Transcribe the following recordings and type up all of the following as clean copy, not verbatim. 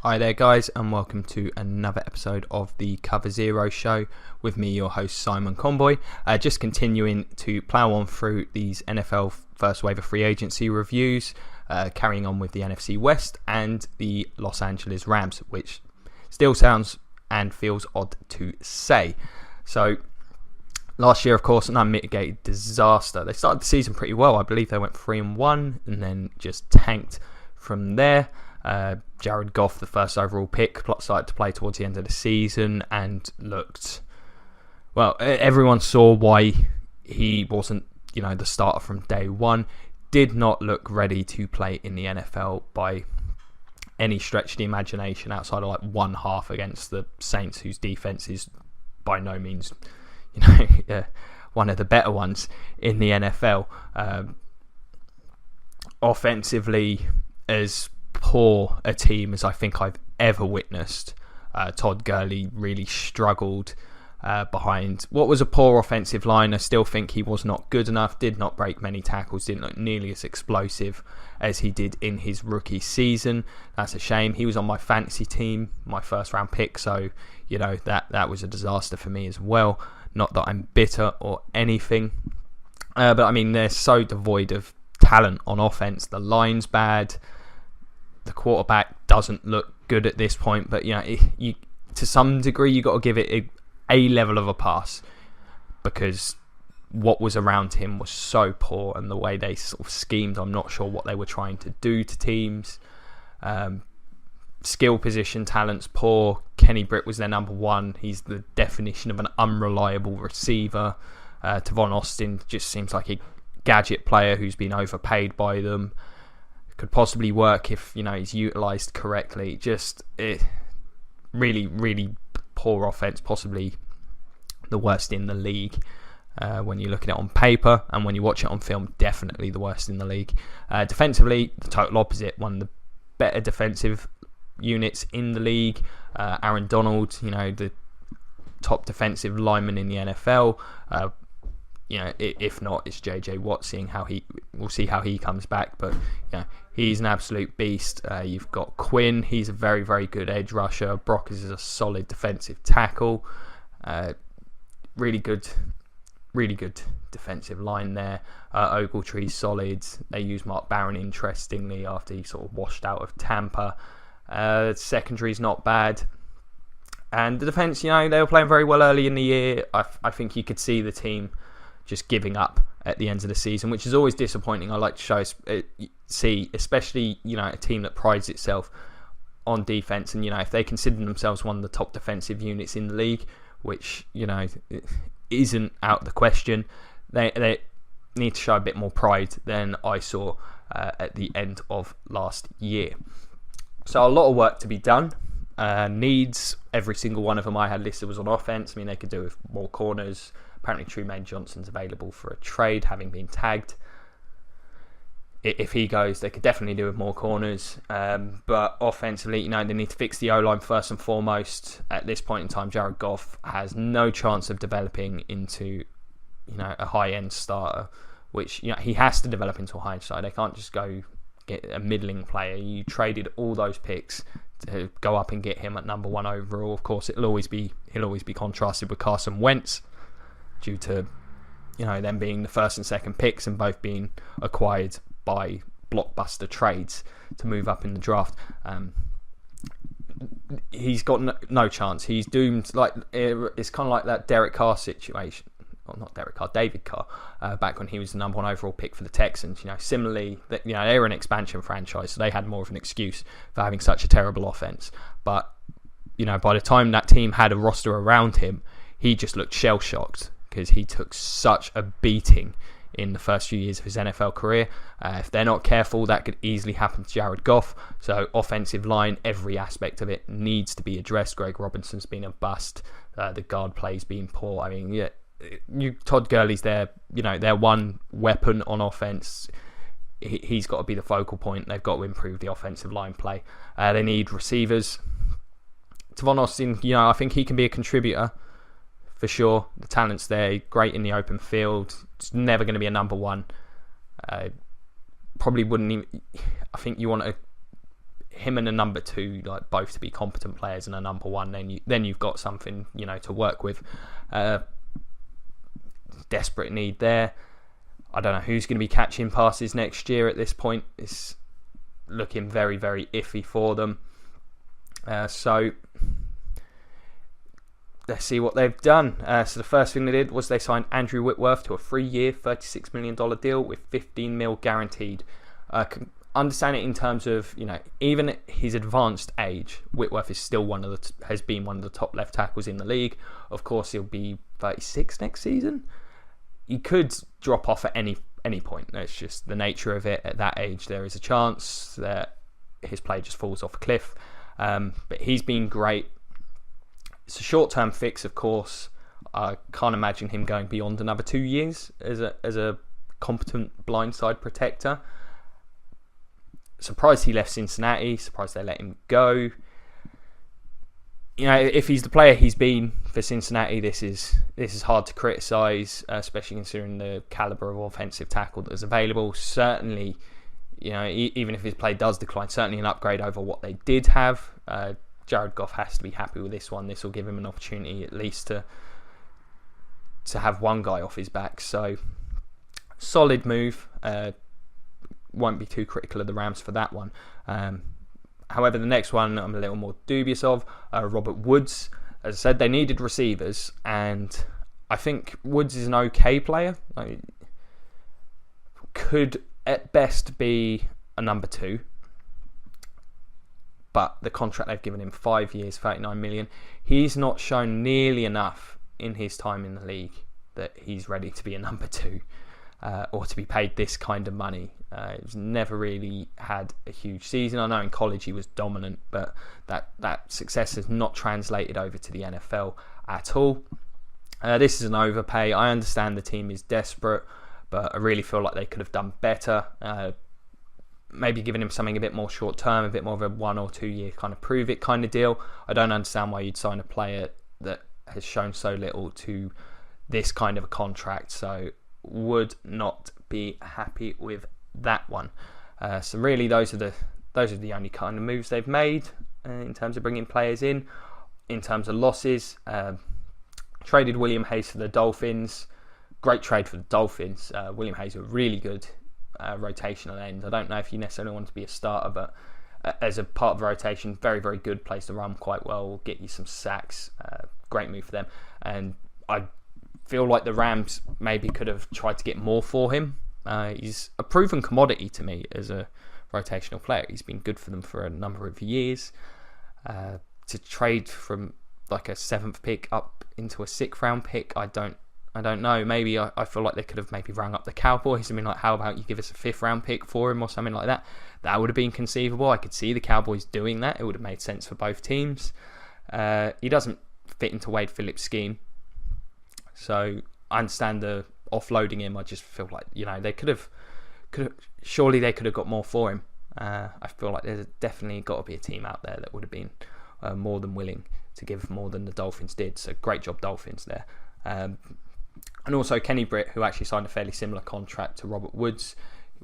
Hi there guys, and welcome to another episode of the Cover Zero show with me, your host Simon Conboy. Just continuing to plough on through these NFL first wave of free agency reviews, carrying on with the NFC West and the Los Angeles Rams, which still sounds and feels odd to say. So last year, of course, an unmitigated disaster. They started the season pretty well. I believe they went 3-1 and then just tanked from there. Jared Goff, the first overall pick, started to play towards the end of the season and looked, well, everyone saw why he wasn't, the starter from day one. Did not look ready to play in the NFL by any stretch of the imagination outside of like one half against the Saints, whose defense is by no means, one of the better ones in the NFL. Offensively, as poor a team as I think I've ever witnessed. Todd Gurley really struggled behind what was a poor offensive line. I still think he was not good enough, did not break many tackles, didn't look nearly as explosive as he did in his rookie season. That's a shame. He was on my fantasy team, my first round pick, so that was a disaster for me as well. Not that I'm bitter or anything, but I mean, they're so devoid of talent on offense. The line's bad. The quarterback doesn't look good at this point, but you to some degree you got to give it a level of a pass, because what was around him was so poor, and the way they sort of schemed, I'm not sure what they were trying to do to teams. Skill position talent's poor. Kenny Britt was their number one. He's the definition of an unreliable receiver. Tavon Austin just seems like a gadget player who's been overpaid by them. Could possibly work if he's utilised correctly. Just really, really poor offense, possibly the worst in the league when you look at it on paper, and when you watch it on film, definitely the worst in the league. Defensively, the total opposite. One of the better defensive units in the league. Aaron Donald, the top defensive lineman in the NFL. If not, it's JJ Watt. We'll see how he comes back, but he's an absolute beast. You've got Quinn. He's a very, very good edge rusher. Brock is a solid defensive tackle. Really good defensive line there. Ogletree's solid. They use Mark Barron, interestingly, after he sort of washed out of Tampa. Secondary's not bad. And the defense, they were playing very well early in the year. I think you could see the team just giving up at the end of the season, which is always disappointing. I like to see, especially a team that prides itself on defense, and if they consider themselves one of the top defensive units in the league, which isn't out of the question, they need to show a bit more pride than I saw at the end of last year. So a lot of work to be done. Needs, every single one of them I had listed was on offense. I mean, they could do with more corners. Apparently Trumaine Johnson's available for a trade, having been tagged. If he goes, they could definitely do with more corners. But offensively, they need to fix the O-line first and foremost. At this point in time, Jared Goff has no chance of developing into, a high-end starter, which he has to develop into a high-end starter. They can't just go get a middling player. You traded all those picks to go up and get him at number one overall. Of course, he'll always be contrasted with Carson Wentz, due to them being the first and second picks and both being acquired by blockbuster trades to move up in the draft. He's got no chance. He's doomed. It's kind of like that Derek Carr situation. Well, not Derek Carr, David Carr, back when he was the number one overall pick for the Texans. Similarly, they were an expansion franchise, so they had more of an excuse for having such a terrible offense. But by the time that team had a roster around him, he just looked shell-shocked, because he took such a beating in the first few years of his NFL career. If they're not careful, that could easily happen to Jared Goff. So offensive line, every aspect of it needs to be addressed. Greg Robinson's been a bust. The guard play's been poor. I mean, Todd Gurley's their one weapon on offense. He's got to be the focal point. They've got to improve the offensive line play. They need receivers. Tavon Austin, I think he can be a contributor for sure. The talent's there, great in the open field. It's never going to be a number one. Probably wouldn't even. I think you want to him and a number 2, like both to be competent players, and a number 1, then you've got something, you know, to work with. Desperate need there. I don't know who's going to be catching passes next year at this point. It's looking very, very iffy for them. So let's see what they've done. So the first thing they did was they signed Andrew Whitworth to a 3-year, $36 million deal with $15 million guaranteed. Understand it in terms of, you know, even at his advanced age, Whitworth is still has been one of the top left tackles in the league. Of course, he'll be 36 next season. He could drop off at any point. That's just the nature of it. At that age, there is a chance that his play just falls off a cliff. But he's been great. It's a short-term fix, of course. I can't imagine him going beyond another 2 years as a competent blindside protector. Surprised he left Cincinnati. Surprised they let him go. You know, if he's the player he's been for Cincinnati, this is hard to criticise, especially considering the calibre of offensive tackle that is available. Certainly, you know, even if his play does decline, certainly an upgrade over what they did have. Jared Goff has to be happy with this one. This will give him an opportunity at least to have one guy off his back. So, solid move. Won't be too critical of the Rams for that one. However, the next one I'm a little more dubious of. Robert Woods. As I said, they needed receivers, and I think Woods is an okay player. Could at best be a number 2. But the contract they've given him, 5 years, $39 million. He's not shown nearly enough in his time in the league that he's ready to be a number 2 or to be paid this kind of money. He's never really had a huge season. I know in college he was dominant, but that success has not translated over to the NFL at all. This is an overpay. I understand the team is desperate, but I really feel like they could have done better. Maybe giving him something a bit more short term, a bit more of a 1 or 2 year kind of prove it kind of deal. I don't understand why you'd sign a player that has shown so little to this kind of a contract. So would not be happy with that one. So really, those are the only kind of moves they've made in terms of bringing players in. In terms of losses, traded William Hayes for the Dolphins. Great trade for the Dolphins. William Hayes a really good rotational end. I don't know if you necessarily want to be a starter, but as a part of the rotation, very, very good. Plays the run quite well. Will get you some sacks. Great move for them. And I feel like the Rams maybe could have tried to get more for him. He's a proven commodity to me as a rotational player. He's been good for them for a number of years. To trade from like a 7th pick up into a 6th round pick, I don't know. Maybe I feel like they could have maybe rang up the Cowboys and been like, how about you give us a 5th round pick for him or something like that. That would have been conceivable. I could see the Cowboys doing that. It would have made sense for both teams. He doesn't fit into Wade Phillips' scheme. So I understand the offloading him. I just feel like, you know, they could have surely they could have got more for him. I feel like there's definitely got to be a team out there that would have been more than willing to give more than the Dolphins did. So great job, Dolphins, there. And also Kenny Britt, who actually signed a fairly similar contract to Robert Woods,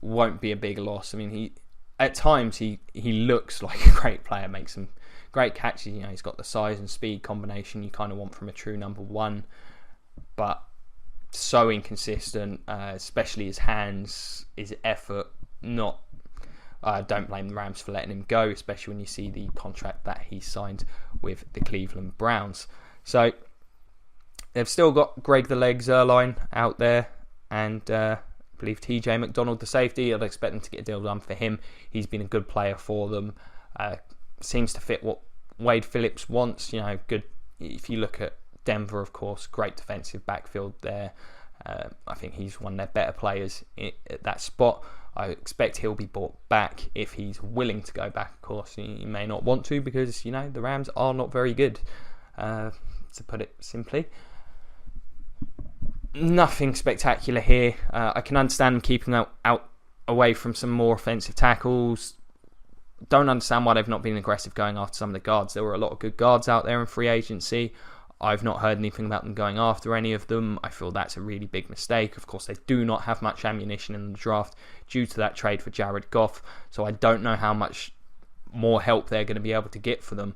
won't be a big loss. I mean, at times he looks like a great player, makes some great catches. You know, he's got the size and speed combination you kind of want from a true number 1, but so inconsistent, especially his hands, his effort. Don't blame the Rams for letting him go, especially when you see the contract that he signed with the Cleveland Browns. So they've still got Greg the Leg Zuerlein out there, and I believe TJ McDonald, the safety. I'd expect them to get a deal done for him. He's been a good player for them. Seems to fit what Wade Phillips wants. You know, good. If you look at Denver, of course, great defensive backfield there. I think he's one of their better players at that spot. I expect he'll be brought back if he's willing to go back. Of course, he may not want to because, you know, the Rams are not very good, to put it simply. Nothing spectacular here. I can understand them keeping out away from some more offensive tackles. Don't understand why they've not been aggressive going after some of the guards. There were a lot of good guards out there in free agency. I've not heard anything about them going after any of them. I feel that's a really big mistake. Of course, they do not have much ammunition in the draft due to that trade for Jared Goff. So I don't know how much more help they're going to be able to get for them,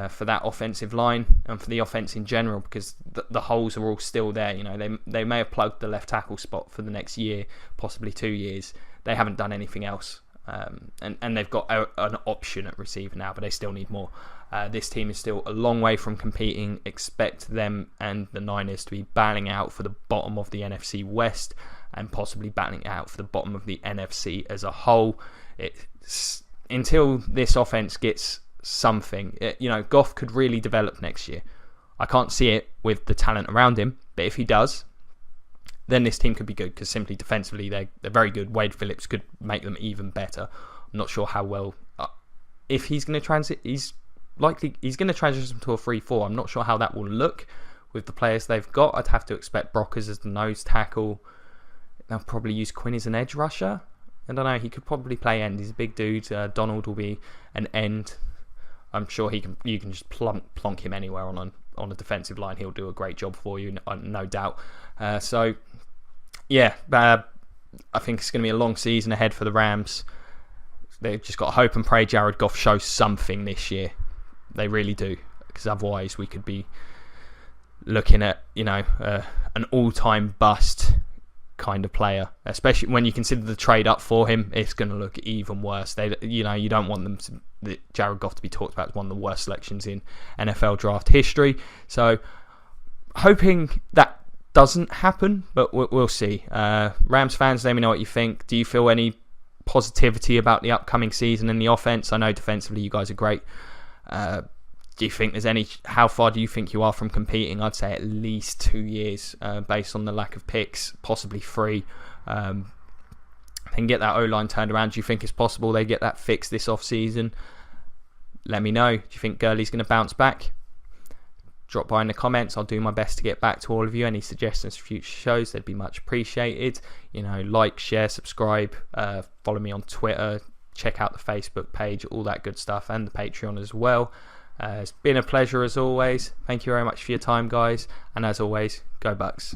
for that offensive line and for the offense in general, because the holes are all still there. You know, they may have plugged the left tackle spot for the next year, possibly 2 years. They haven't done anything else. And they've got an option at receiver now, but they still need more. This team is still a long way from competing. Expect them and the Niners to be battling out for the bottom of the NFC West and possibly battling out for the bottom of the NFC as a whole. Until this offense gets something, Goff could really develop next year. I can't see it with the talent around him, but if he does, then this team could be good, because simply defensively they're very good. Wade Phillips could make them even better. I'm not sure how well, if he's going to he's going to transition to a 3-4. I'm not sure how that will look with the players they've got. I'd have to expect Brockers as the nose tackle. They'll probably use Quinn as an edge rusher. I don't know, he could probably play end. He's a big dude. Donald will be an end. I'm sure you can just plonk him anywhere on a defensive line. He'll do a great job for you, no doubt. I think it's going to be a long season ahead for the Rams. They've just got to hope and pray Jared Goff shows something this year. They really do, because otherwise we could be looking at an all-time bust kind of player, especially when you consider the trade up for him. It's going to look even worse. You don't want Jared Goff to be talked about as one of the worst selections in NFL draft history. So hoping that doesn't happen, but we'll see. Rams fans, let me know what you think. Do you feel any positivity about the upcoming season and the offense? I know defensively you guys are great. Do you think how far do you think you are from competing? I'd say at least 2 years, based on the lack of picks, possibly 3. They can get that O-line turned around. Do you think it's possible they get that fixed this off-season? Let me know. Do you think Gurley's going to bounce back? Drop by in the comments. I'll do my best to get back to all of you. Any suggestions for future shows, they'd be much appreciated. Like, share, subscribe, follow me on Twitter, check out the Facebook page, all that good stuff, and the Patreon as well. It's been a pleasure as always. Thank you very much for your time, guys. And as always, go Bucks.